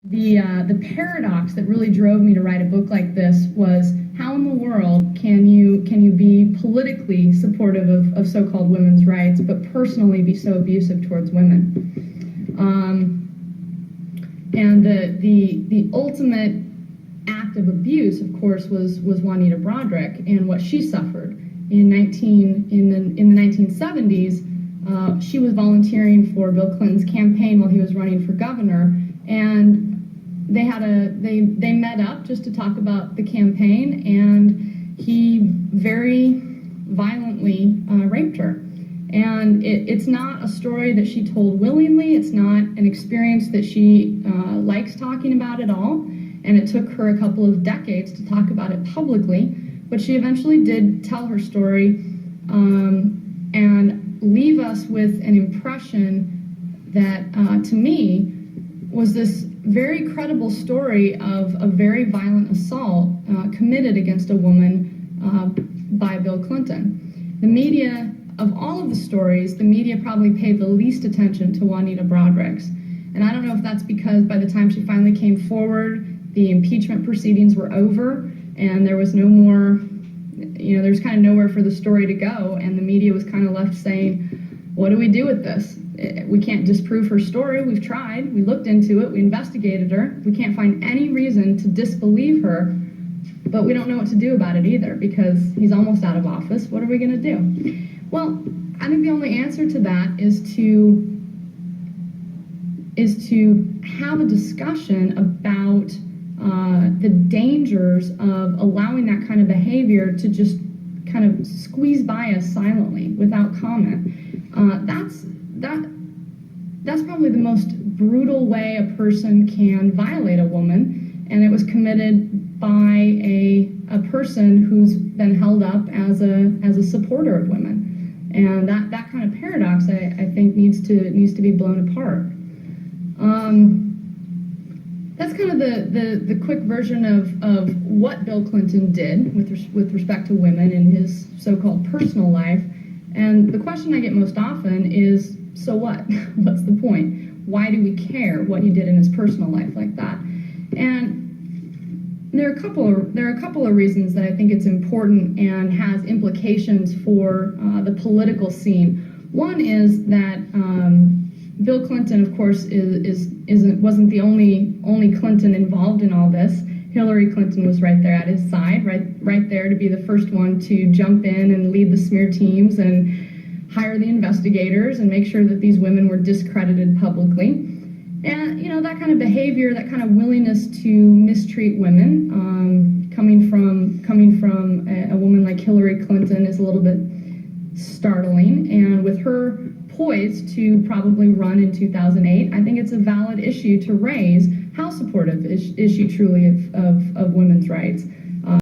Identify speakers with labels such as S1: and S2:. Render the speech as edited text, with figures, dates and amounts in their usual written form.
S1: The paradox that really drove me to write a book like this was, how in the world can you be politically supportive of so-called women's rights, but personally be so abusive towards women? And the ultimate act of abuse, of course, was Juanita Broaddrick and what she suffered in the 1970s. She was volunteering for Bill Clinton's campaign while he was running for governor, and they met up just to talk about the campaign, and he very violently raped her. And it's not a story that she told willingly. It's not an experience that she likes talking about at all. And it took her a couple of decades to talk about it publicly, but she eventually did tell her story and leave us with an impression that, to me, was this very credible story of a very violent assault committed against a woman by Bill Clinton. The media, of all of the stories, the media probably paid the least attention to Juanita Broaddrick's. And I don't know if that's because by the time she finally came forward, the impeachment proceedings were over and there was no more, there was kind of nowhere for the story to go, and the media was kind of left saying, what do we do with this? We can't disprove her story. We've tried. We looked into it. We investigated her. We can't find any reason to disbelieve her, but we don't know what to do about it either because he's almost out of office. What are we going to do? Well, I think the only answer to that is to have a discussion about the dangers of allowing that kind of behavior to just kind of squeeze by us silently without comment. That's probably the most brutal way a person can violate a woman, and it was committed by a person who's been held up as a supporter of women, and that kind of paradox I think needs to be blown apart. That's kind of the quick version of what Bill Clinton did with respect to women in his so-called personal life. And the question I get most often is, so what? What's the point? Why do we care what he did in his personal life like that? And there are a couple of reasons that I think it's important and has implications for the political scene. One is that Bill Clinton, of course, wasn't the only Clinton involved in all this. Hillary Clinton was right there at his side, right there to be the first one to jump in and lead the smear teams and hire the investigators and make sure that these women were discredited publicly. And that kind of behavior, that kind of willingness to mistreat women, coming from a woman like Hillary Clinton, is a little bit startling. And with her poised to probably run in 2008, I think it's a valid issue to raise. How supportive is she truly of women's rights?